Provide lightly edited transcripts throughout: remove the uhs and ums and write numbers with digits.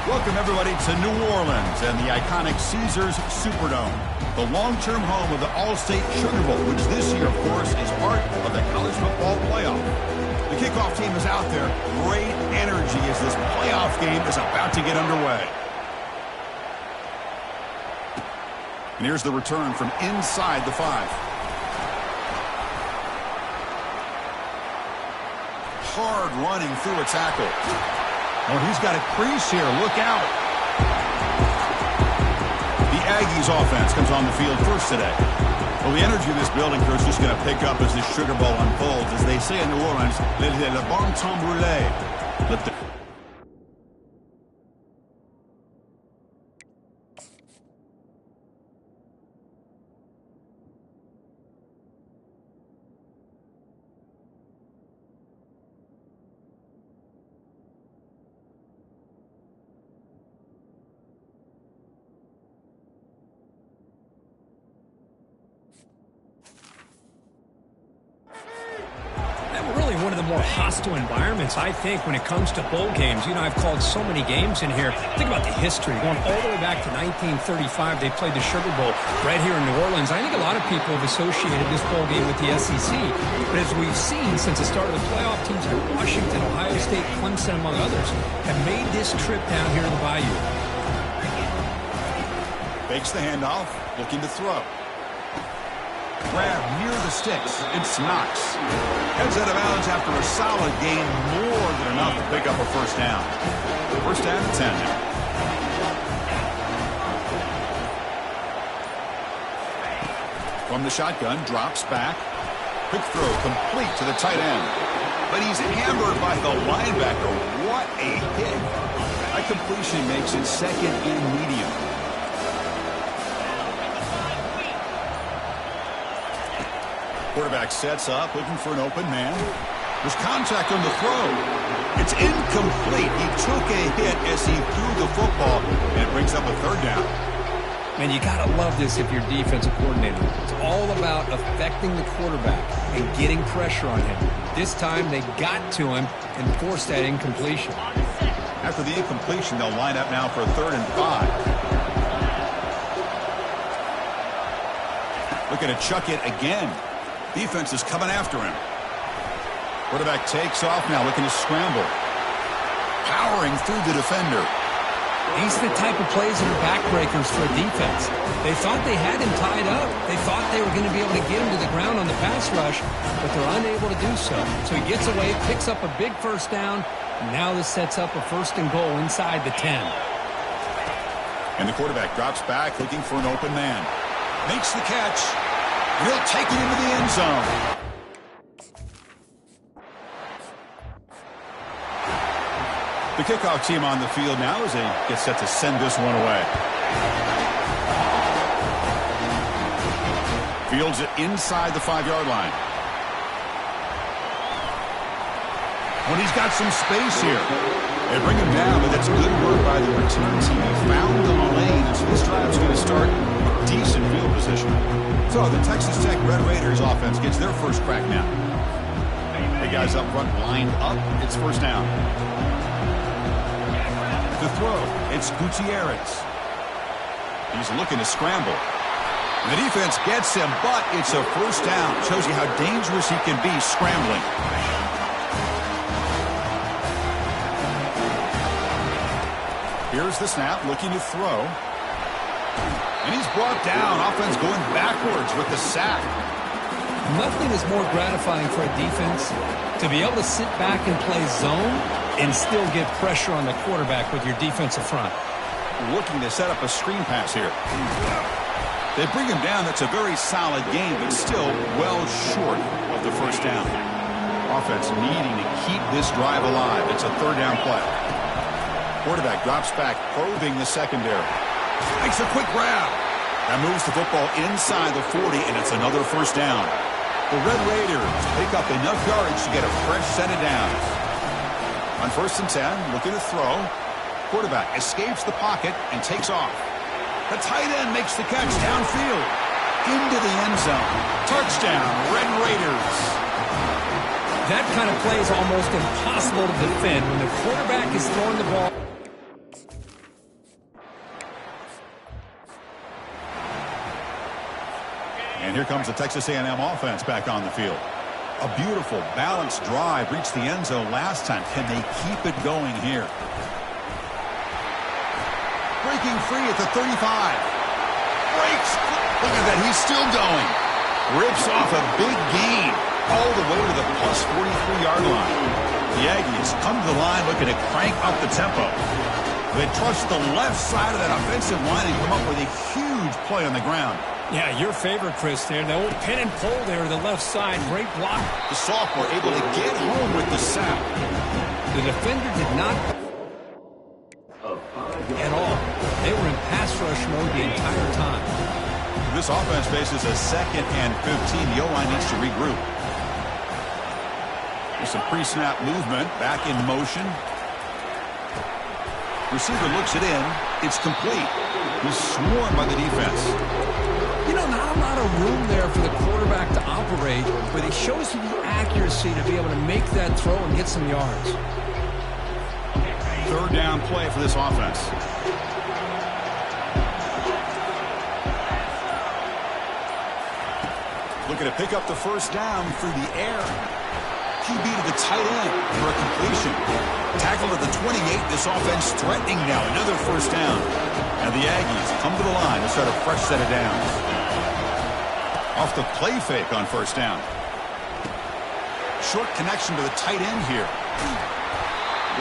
Welcome, everybody, to New Orleans and the iconic Caesars Superdome, the long-term home of the All-State Sugar Bowl, which this year, of course, is part of the college football playoff. The kickoff team is out there. Great energy as this playoff game is about to get underway. And here's the return from inside the 5. Hard running through a tackle. Oh, he's got a crease here. Look out. The Aggies offense comes on the field first today. Well, the energy of this building crew is just going to pick up as this Sugar Bowl unfolds. As they say in New Orleans, le bon temps brûlé. Let the one of the more hostile environments, I think, when it comes to bowl games. You know, I've called so many games in here. Think about the history. Going all the way back to 1935, they played the Sugar Bowl right here in New Orleans. I think a lot of people have associated this bowl game with the SEC. But as we've seen since the start of the playoff, teams like Washington, Ohio State, Clemson, among others, have made this trip down here to the Bayou. fakes the handoff, looking to throw. Grab near the sticks. It's Knox. Heads out of bounds after a solid gain, more than enough to pick up a first down. First down and 10 now. From the shotgun, drops back. Quick throw complete to the tight end. But he's hammered by the linebacker. What a hit. That completion makes it second and medium. Quarterback sets up, looking for an open man. There's contact on the throw. It's incomplete. He took a hit as he threw the football, and it brings up a third down. Man, you got to love this if you're defensive coordinator. It's all about affecting the quarterback and getting pressure on him. This time, they got to him and forced that incompletion. After the incompletion, they'll line up now for a 3rd and 5. Looking to chuck it again. Defense is coming after him. Quarterback takes off now, looking to scramble. Powering through the defender. These are the type of plays that are backbreakers for a defense. They thought they had him tied up. They thought they were going to be able to get him to the ground on the pass rush, but they're unable to do so. So he gets away, picks up a big first down, and now this sets up a 1st and goal inside the 10. And the quarterback drops back, looking for an open man. Makes the catch. He'll take it into the end zone. The kickoff team on the field now as they get set to send this one away. Fields it inside the 5-yard line. When he's got some space here. They bring him down, but that's good work by the return team. He found the lane, and so this drive's going to start with decent field position. So the Texas Tech Red Raiders offense gets their first crack now. The guys up front lined up. It's first down. The throw, it's Gutierrez. He's looking to scramble. The defense gets him, but it's a first down. Shows you how dangerous he can be scrambling. Here's the snap, looking to throw. And he's brought down. Offense going backwards with the sack. Nothing is more gratifying for a defense to be able to sit back and play zone and still get pressure on the quarterback with your defensive front. Looking to set up a screen pass here. They bring him down. That's a very solid game, but still well short of the first down. Offense needing to keep this drive alive. It's a 3rd down play. Quarterback drops back, probing the secondary. Makes a quick grab. That moves the football inside the 40, and it's another first down. The Red Raiders pick up enough yards to get a fresh set of downs. On 1st and 10, looking to throw. Quarterback escapes the pocket and takes off. The tight end makes the catch downfield. Into the end zone. Touchdown, Red Raiders. That kind of play is almost impossible to defend when the quarterback is throwing the ball. And here comes the Texas A&M offense back on the field. A beautiful, balanced drive reached the end zone last time. Can they keep it going here? Breaking free at the 35. Breaks. Look at that. He's still going. Rips off a big gain all the way to the plus 43-yard line. The Aggies come to the line looking to crank up the tempo. They trust the left side of that offensive line and come up with a huge play on the ground. Yeah, your favorite, Chris, there. The old pin and pull there to the left side. Great block. The sophomore able to get home with the sack. The defender did not at all. They were in pass rush mode the entire time. This offense faces a 2nd and 15. The O-line needs to regroup. There's some pre-snap movement. Back in motion. Receiver looks it in. It's complete. He's swarmed by the defense. You know, not a lot of room there for the quarterback to operate, but he shows you the accuracy to be able to make that throw and get some yards. 3rd down play for this offense. Looking to pick up the 1st down through the air. QB to the tight end for a completion. Tackled at the 28. This offense threatening now. Another 1st down. And the Aggies come to the line to start a fresh set of downs. Off the play fake on 1st down. Short connection to the tight end here.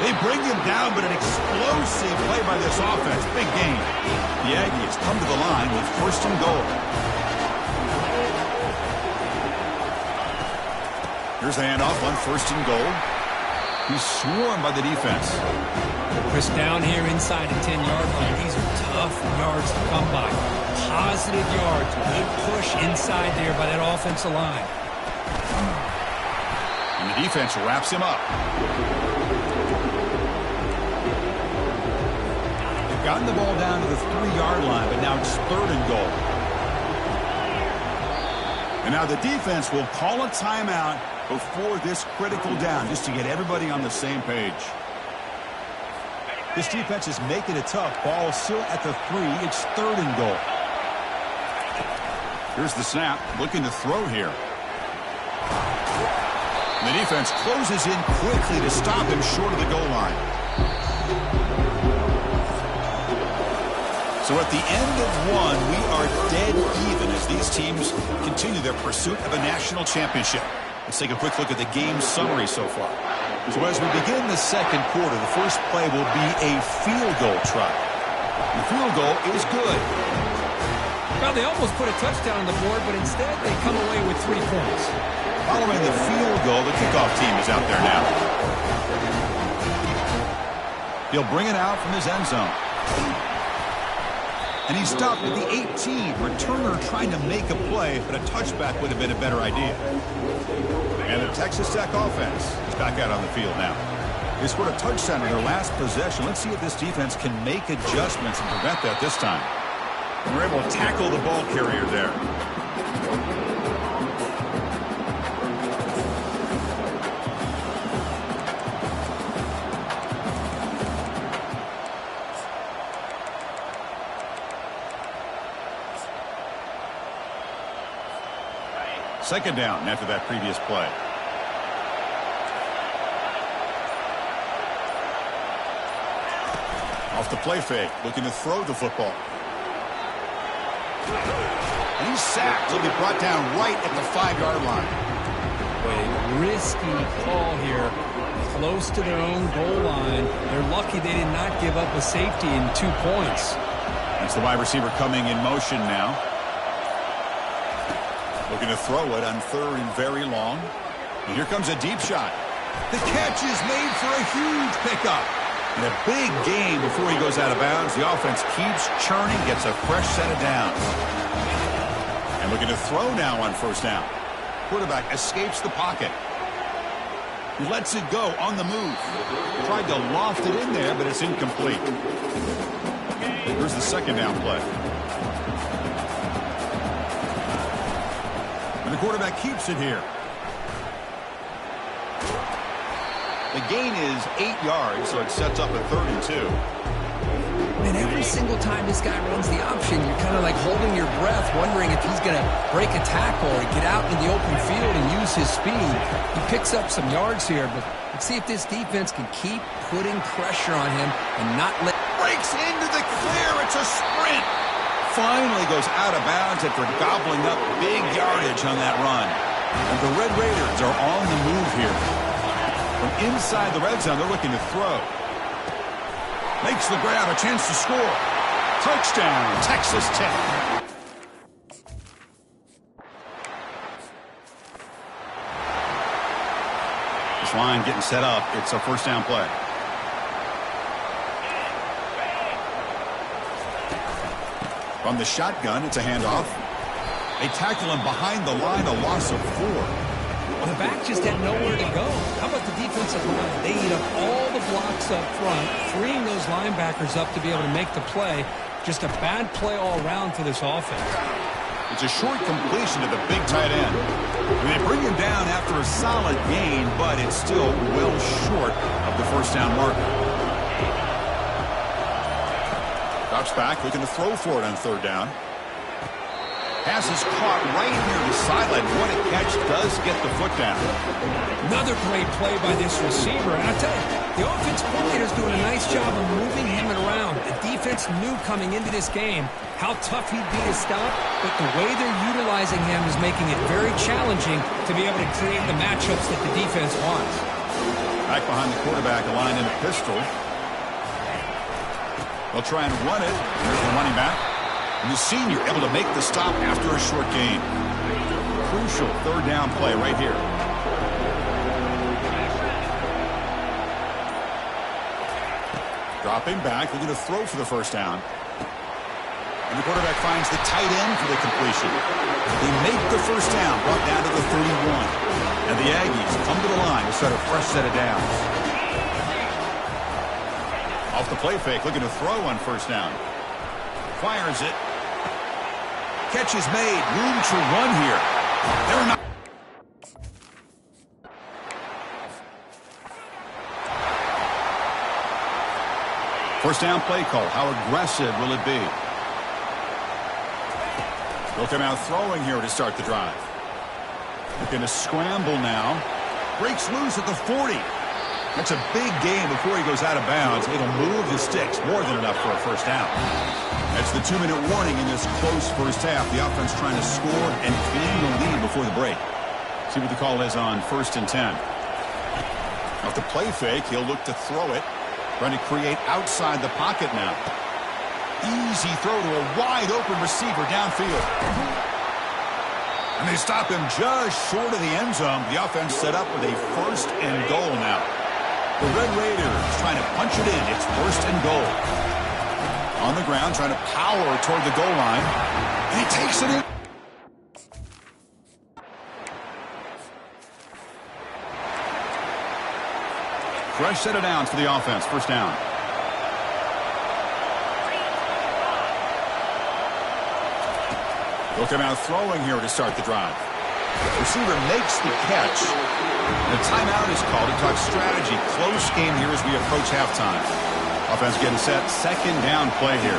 They bring him down, but an explosive play by this offense. Big gain. The Aggies come to the line with 1st and goal. Here's the handoff on 1st and goal. He's swarmed by the defense. Chris, down here inside the 10-yard line. These are tough yards to come by. Positive yards. Good push inside there by that offensive line. And the defense wraps him up. They've gotten the ball down to the 3-yard line, but now it's 3rd and goal. And now the defense will call a timeout before this critical down, just to get everybody on the same page. This defense is making it tough. Ball still at the 3. It's 3rd and goal. Here's the snap. Looking to throw here. And the defense closes in quickly to stop him short of the goal line. So at the end of 1, we are dead even as these teams continue their pursuit of a national championship. Let's take a quick look at the game summary so far. So as we begin the 2nd quarter, the first play will be a field goal try. The field goal is good. Well, they almost put a touchdown on the board, but instead they come away with 3 points. Following the field goal, the kickoff team is out there now. He'll bring it out from his end zone. And he's stopped at the 18. Returner trying to make a play, but a touchback would have been a better idea. And the Texas Tech offense is back out on the field now. They scored a touchdown in their last possession. Let's see if this defense can make adjustments and prevent that this time. And we're able to tackle the ball carrier there. Second down after that previous play. Off the play fake, looking to throw the football. And he's sacked. He'll be brought down right at the 5-yard line. A risky call here. Close to their own goal line. They're lucky they did not give up a safety in 2 points. That's the wide receiver coming in motion now. Looking to throw it on 3rd and very long. And here comes a deep shot. The catch is made for a huge pickup. And a big gain before he goes out of bounds. The offense keeps churning, gets a fresh set of downs. And looking to throw now on 1st down. Quarterback escapes the pocket. He lets it go on the move. Tried to loft it in there, but it's incomplete. Here's the 2nd down play. And the quarterback keeps it here. The gain is 8 yards, so it sets up a 3rd and 2. And every every single time this guy runs the option, you're kind of like holding your breath, wondering if he's going to break a tackle or get out in the open field and use his speed. He picks up some yards here, but let's see if this defense can keep putting pressure on him and not let... Breaks into the clear. It's a sprint. Finally goes out of bounds after gobbling up big yardage on that run. And the Red Raiders are on the move here. From inside the red zone, they're looking to throw. Makes the grab, a chance to score. Touchdown, Texas Tech. This line getting set up. It's a first down play. From the shotgun, it's a handoff. They tackle him behind the line, a loss of 4. Well, the back just had nowhere to go. How about the defensive line? They eat up all the blocks up front, freeing those linebackers up to be able to make the play. Just a bad play all around for this offense. It's a short completion to the big tight end. They bring him down after a solid gain, but it's still well short of the first down marker. Drops back, looking to throw for it on third down. Pass is caught right near the sideline. What a catch, does get the foot down. Another great play by this receiver. And I tell you, the offense coordinator's doing a nice job of moving him around. The defense knew coming into this game how tough he'd be to stop, but the way they're utilizing him is making it very challenging to be able to create the matchups that the defense wants. Back behind the quarterback, a line in a pistol. They'll try and run it. There's the running back. And the senior able to make the stop after a short gain. Crucial third down play right here. Dropping back, looking to throw for the first down. And the quarterback finds the tight end for the completion. They make the first down, brought down to the 31. And the Aggies come to the line to start a fresh set of downs. Off the play fake, looking to throw on first down. Fires it. Catch is made. Room to run here. They're not. First down play call. How aggressive will it be? They'll come out throwing here to start the drive. Looking to scramble now. Breaks loose at the 40. That's a big gain before he goes out of bounds. It'll move the sticks. More than enough for a first down. That's the 2-minute warning in this close first half. The offense trying to score and claim the lead before the break. See what the call is on 1st and 10. Off the play fake, he'll look to throw it. Trying to create outside the pocket now. Easy throw to a wide open receiver downfield. And they stop him just short of the end zone. The offense set up with a 1st and goal now. The Red Raiders trying to punch it in. It's 1st and goal. On the ground, trying to power toward the goal line. And he takes it in. Fresh set of downs for the offense. First down. They'll come out throwing here to start the drive. Receiver makes the catch. And a timeout is called to talk strategy. Close game here as we approach halftime. Offense getting set. Second down play here.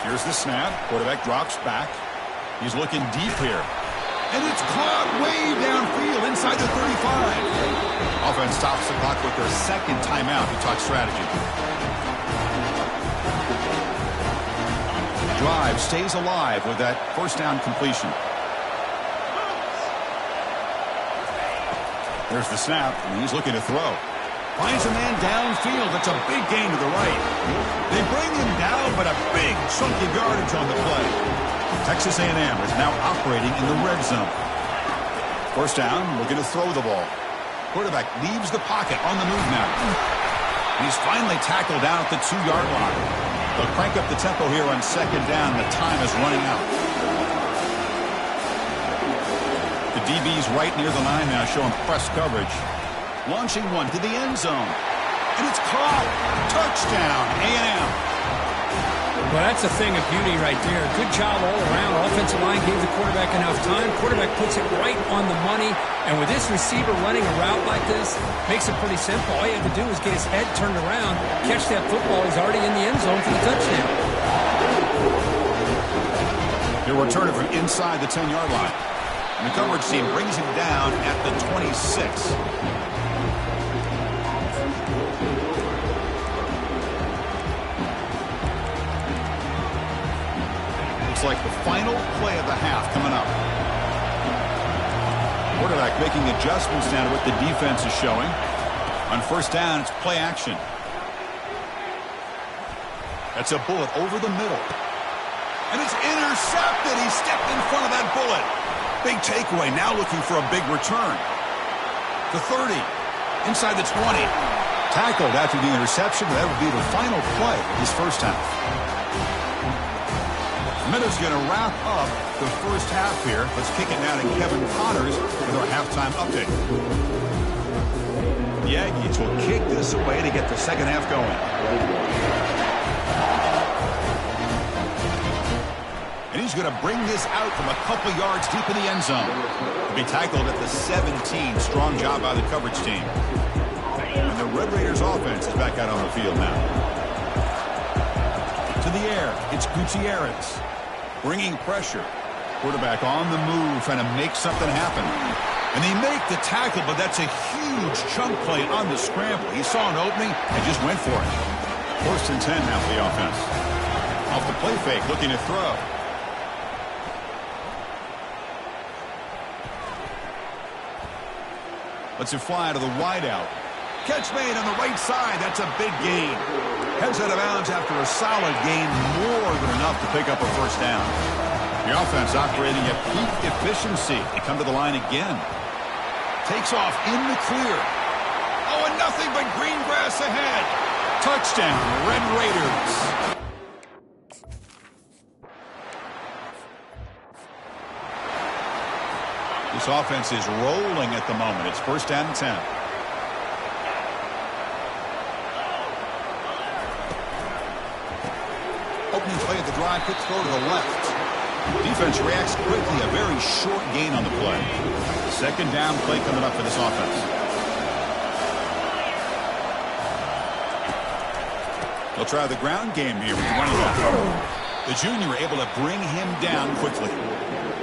Here's the snap. Quarterback drops back. He's looking deep here. And it's caught way downfield inside the 35. Offense stops the clock with their second timeout to talk strategy. Drive stays alive with that first down completion. There's the snap, and he's looking to throw. Finds a man downfield. That's a big gain to the right. They bring him down, but a big chunk of yardage on the play. Texas A&M is now operating in the red zone. First down, looking to throw the ball. Quarterback leaves the pocket on the move now. He's finally tackled down at the 2-yard line. They'll crank up the tempo here on second down. The time is running out. The DB's right near the line now, showing press coverage. Launching one to the end zone. And it's caught. Touchdown, A&M. Well, that's a thing of beauty right there. Good job all around. Offensive line gave the quarterback enough time. Quarterback puts it right on the money. And with this receiver running a route like this, makes it pretty simple. All you have to do is get his head turned around, catch that football. He's already in the end zone for the touchdown. He'll return it from inside the 10-yard line. And the coverage team brings him down at the 26. Like the final play of the half coming up. Quarterback making adjustments now to what the defense is showing. On first down, it's play action. That's a bullet over the middle. And it's intercepted. He stepped in front of that bullet. Big takeaway. Now looking for a big return. The 30. Inside the 20. Tackled after the interception. That would be the final play of this first half. Minute's going to wrap up the first half here. Let's kick it now to Kevin Connors with our halftime update. The Aggies will kick this away to get the second half going. And he's going to bring this out from a couple yards deep in the end zone. He'll be tackled at the 17. Strong job by the coverage team. And the Red Raiders offense is back out on the field now. To the air, it's Gutierrez. Bringing pressure. Quarterback on the move, trying to make something happen. And they make the tackle, but that's a huge chunk play on the scramble. He saw an opening and just went for it. First and 10 now for the offense. Off the play fake, looking to throw. Lets it fly to the wideout. Catch made on the right side. That's a big gain. Heads out of bounds after a solid gain, more than enough to pick up a first down. The offense operating at peak efficiency. They come to the line again. Takes off in the clear. Oh, and nothing but green grass ahead. Touchdown, Red Raiders. This offense is rolling at the moment. It's first down and 10. Opening play at the drive, quick throw to the left. Defense reacts quickly, a very short gain on the play. Second down play coming up for this offense. They'll try the ground game here with the running back. The junior able to bring him down quickly.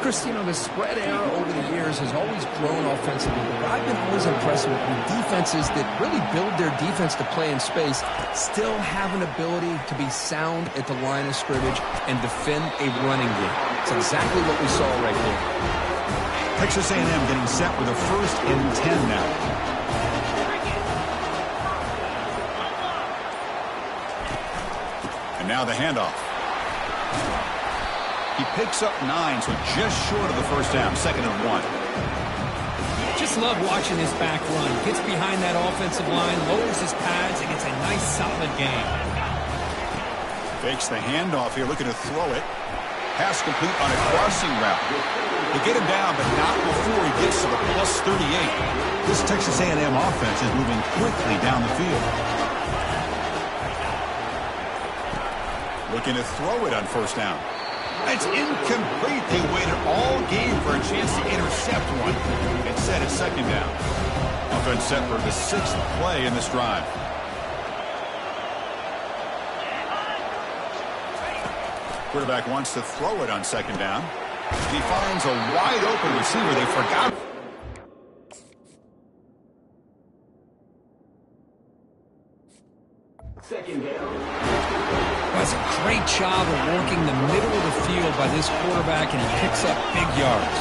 Chris, you know, the spread era over the years has always grown offensively, but I've been always impressed with defenses that really build their defense to play in space, still have an ability to be sound at the line of scrimmage and defend a running game. It's exactly what we saw right there. Texas A&M getting set with a first and 10 now. And now the handoff. He picks up 9, so just short of the first down, second and 1. Just love watching this back run. Gets behind that offensive line, lowers his pads, and gets a nice solid gain. Fakes the handoff here, looking to throw it. Pass complete on a crossing route. They get him down, but not before he gets to the plus 38. This Texas A&M offense is moving quickly down the field. Looking to throw it on first down. It's incomplete. They waited all game for a chance to intercept one. Instead, it's second down. Offense set for the 6th play in this drive. Quarterback wants to throw it on second down. He finds a wide open receiver. They forgot. Second down. That's a great job of working the middle of the field by this quarterback, and he picks up big yards.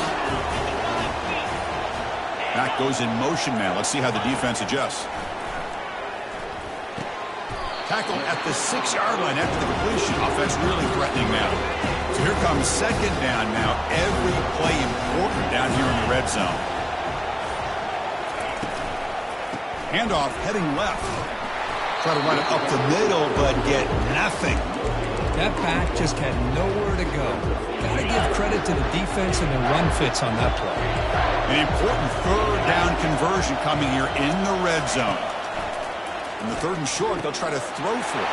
Back goes in motion now. Let's see how the defense adjusts. Tackled at the 6-yard line after the completion. Offense really threatening now. So here comes second down now. Every play important down here in the red zone. Handoff heading left. Try to run it up the middle, but get nothing. That back just had nowhere to go. Got to give credit to the defense and the run fits on that play. An important third down conversion coming here in the red zone. In the third and short, they'll try to throw for it.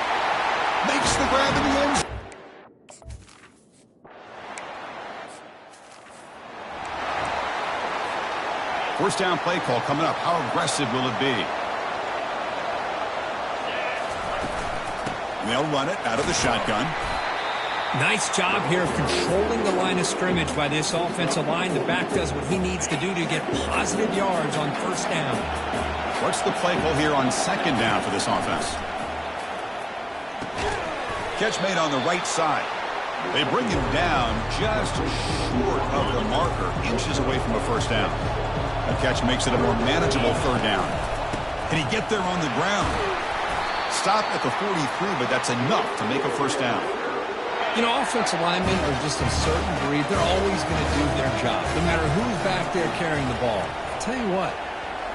Makes the grab in the end zone. First down play call coming up. How aggressive will it be? And they'll run it out of the shotgun. Nice job here of controlling the line of scrimmage by this offensive line. The back does what he needs to do to get positive yards on first down. What's the play call here on second down for this offense? Catch made on the right side. They bring him down just short of the marker, inches away from a first down. The catch makes it a more manageable third down. Can he get there on the ground? Stop at the 43, but that's enough to make a first down. You know, offensive linemen are just a certain breed. They're always going to do their job, no matter who's back there carrying the ball. I'll tell you what,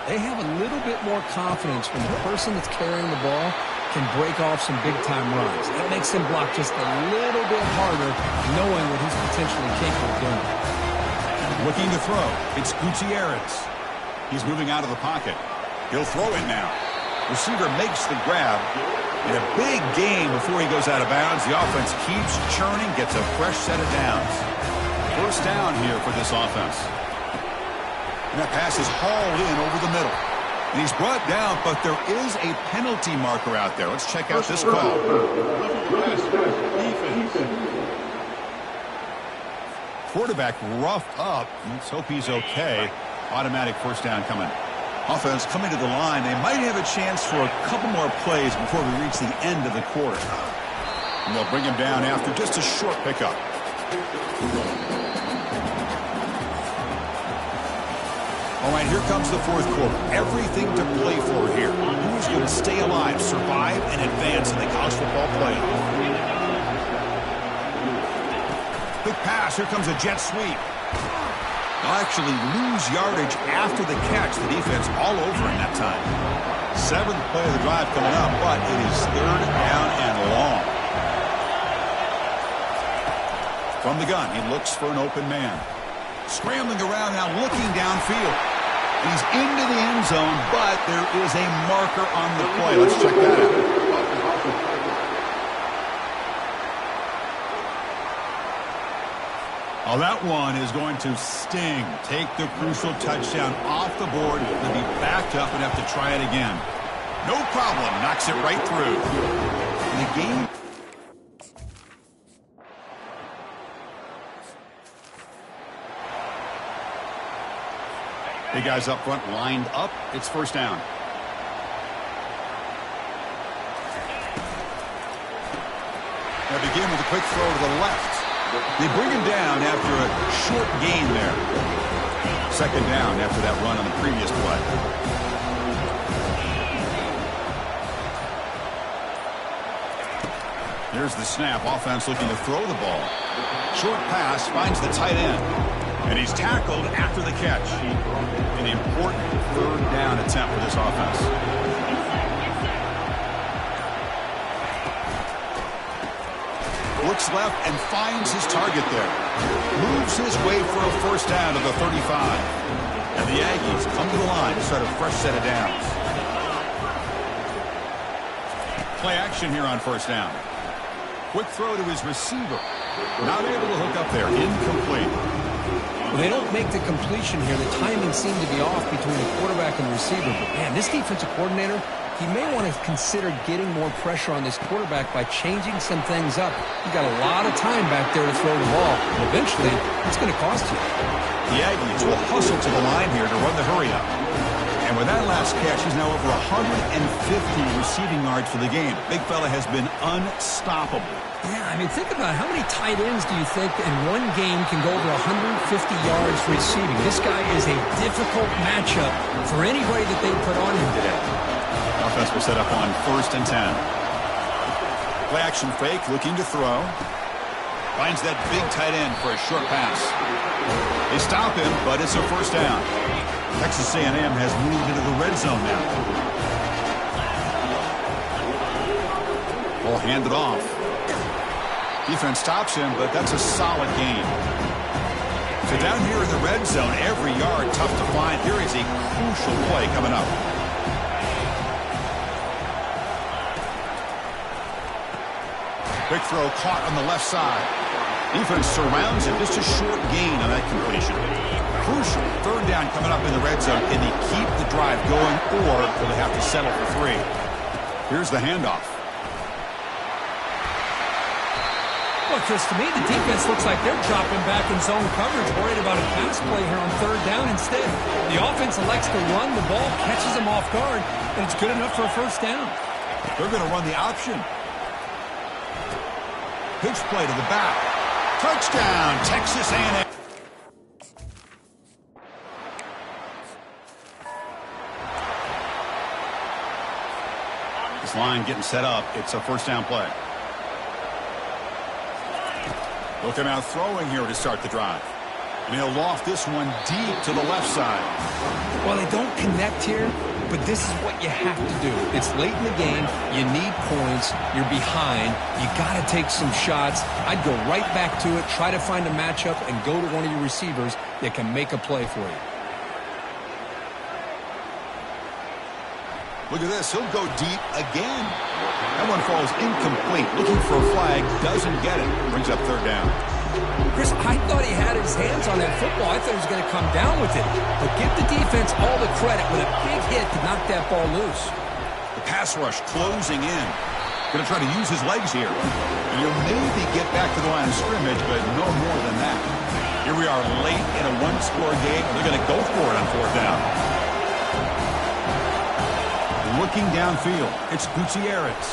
they have a little bit more confidence when the person that's carrying the ball can break off some big-time runs. That makes him block just a little bit harder, knowing what he's potentially capable of doing. Looking to throw. It's Gutierrez. He's moving out of the pocket. He'll throw it now. Receiver makes the grab. In a big game before he goes out of bounds, the offense keeps churning, gets a fresh set of downs. First down here for this offense. And that pass is hauled in over the middle. And he's brought down, but there is a penalty marker out there. Let's check out this call. Quarterback roughed up. Let's hope he's okay. Automatic first down coming. Offense coming to the line. They might have a chance for a couple more plays before we reach the end of the quarter. And they'll bring him down after just a short pickup. All right, here comes the fourth quarter. Everything to play for here. Who's going to stay alive, survive, and advance in the college football playoff? Quick pass. Here comes a jet sweep. They'll actually lose yardage after the catch. The defense all over in that time. Seventh play of the drive coming up, but it is third down and long. From the gun, he looks for an open man. Scrambling around now, looking downfield. He's into the end zone, but there is a marker on the play. Let's check that out. Oh, that one is going to sting. Take the crucial touchdown off the board. He'll be backed up and have to try it again. No problem. Knocks it right through. In the game. Big guys up front lined up. It's first down. They begin with a quick throw to the left. They bring him down after a short gain there. Second down after that run on the previous play. Here's the snap. Offense looking to throw the ball. Short pass finds the tight end. And he's tackled after the catch. An important third down attempt for this offense. Looks left and finds his target there. Moves his way for a first down to the 35. And the Aggies come to the line to start a fresh set of downs. Play action here on first down. Quick throw to his receiver. Not able to hook up there. Incomplete. Well, they don't make the completion here. The timing seemed to be off between the quarterback and the receiver. But, man, this defensive coordinator, he may want to consider getting more pressure on this quarterback by changing some things up. He got a lot of time back there to throw the ball. And eventually, it's going to cost you. The Aggies will hustle to the line here to run the hurry-up. And with that last catch, he's now over 150 receiving yards for the game. Big fella has been unstoppable. Yeah, I mean, think about it. How many tight ends do you think in one game can go over 150 yards receiving? This guy is a difficult matchup for anybody that they put on him today. Offense will set up on 1st and 10. Play action fake, looking to throw. Finds that big tight end for a short pass. They stop him, but it's a first down. Texas A&M has moved into the red zone now. Ball handed off. Defense stops him, but that's a solid gain. So down here in the red zone, every yard tough to find. Here is a crucial play coming up. Quick throw caught on the left side. Defense surrounds him. Just a short gain on that completion. Crucial. Third down coming up in the red zone. Can they keep the drive going, or will they have to settle for 3? Here's the handoff. Well, Chris, to me, the defense looks like they're dropping back in zone coverage, worried about a pass play here on third down instead. The offense elects to run the ball, catches them off guard, and it's good enough for a first down. They're going to run the option. Pitch play to the back. Touchdown, Texas A&M. This line getting set up. It's a first down play. Looking out throwing here to start the drive. And he'll loft this one deep to the left side. Well, they don't connect here, but this is what you have to do. It's late in the game. You need points. You're behind. You got to take some shots. I'd go right back to it, try to find a matchup, and go to one of your receivers that can make a play for you. Look at this. He'll go deep again. That one falls incomplete. Looking for a flag. Doesn't get it. Brings up third down. Chris, I thought he had his hands on that football. I thought he was going to come down with it. But give the defense all the credit with a big hit to knock that ball loose. The pass rush closing in. Going to try to use his legs here. And he'll maybe get back to the line of scrimmage, but no more than that. Here we are late in a one-score game. They're going to go for it on fourth down. Looking downfield, it's Gutierrez.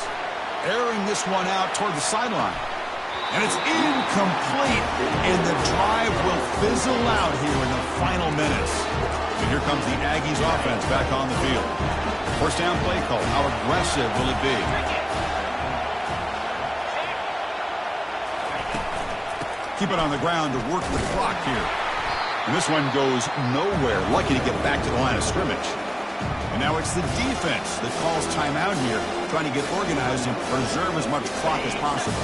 Airing this one out toward the sideline. And it's incomplete, and the drive will fizzle out here in the final minutes. And here comes the Aggies offense back on the field. First down play call. How aggressive will it be? Keep it on the ground to work the clock here. And this one goes nowhere. Lucky to get back to the line of scrimmage. And now it's the defense that calls timeout here, trying to get organized and preserve as much clock as possible.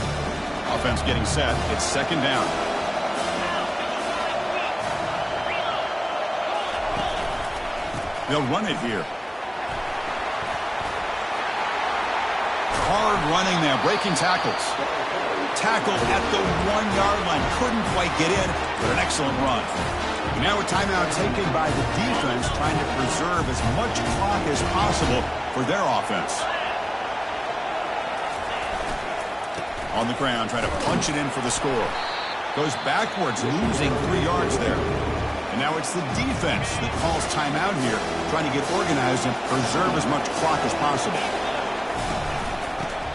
Offense getting set. It's second down. They'll run it here. Hard running now, breaking tackles. Tackle at the 1-yard line. Couldn't quite get in, but an excellent run. And now a timeout taken by the defense, trying to preserve as much clock as possible for their offense. On the ground, trying to punch it in for the score. Goes backwards, losing 3 yards there. And now it's the defense that calls timeout here, trying to get organized and preserve as much clock as possible.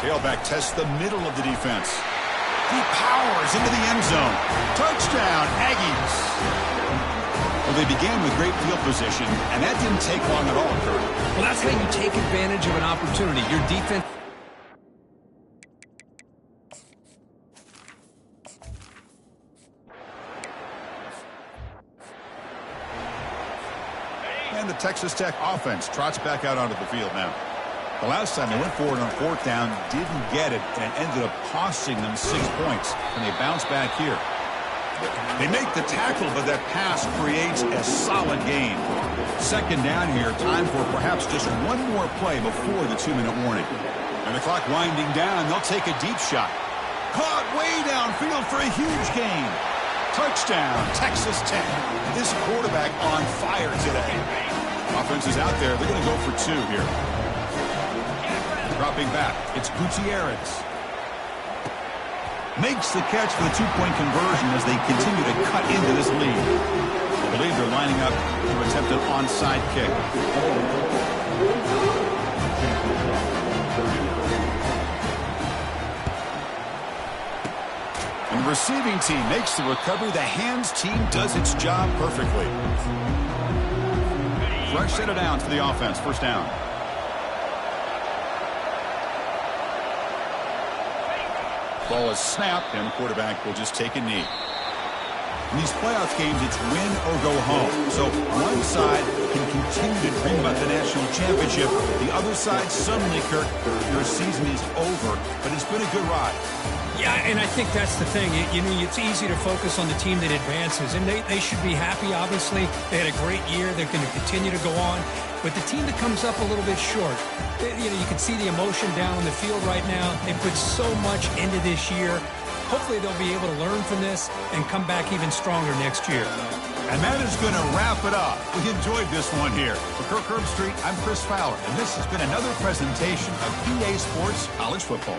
Tailback tests the middle of the defense. He powers into the end zone. Touchdown, Aggies. Well, they began with great field position, and that didn't take long at all, Kurt. Well, that's how you take advantage of an opportunity. Your defense... And the Texas Tech offense trots back out onto the field now. The last time they went forward on fourth down, didn't get it, and it ended up costing them 6 points. And they bounce back here. They make the tackle, but that pass creates a solid gain. Second down here, time for perhaps just one more play before the 2-minute warning. And the clock winding down, they'll take a deep shot. Caught way downfield for a huge gain. Touchdown, Texas Tech. This quarterback on fire today. Offense is out there. They're going to go for 2 here. Dropping back, it's Gutierrez. Makes the catch for the 2-point conversion as they continue to cut into this lead. I believe they're lining up to attempt an onside kick. And the receiving team makes the recovery. The hands team does its job perfectly. Fresh set it down to the offense. First down. Ball is snapped, and the quarterback will just take a knee. In these playoff games, it's win or go home. So one side can continue to dream about the national championship. The other side, suddenly, Kurt, your season is over. But it's been a good ride. Yeah, and I think that's the thing. You know, it's easy to focus on the team that advances, and they should be happy, obviously. They had a great year. They're going to continue to go on. But the team that comes up a little bit short, you know, you can see the emotion down on the field right now. They put so much into this year. Hopefully they'll be able to learn from this and come back even stronger next year. And that is going to wrap it up. We enjoyed this one here. For Kirk Herbstreit, I'm Chris Fowler, and this has been another presentation of EA Sports College Football.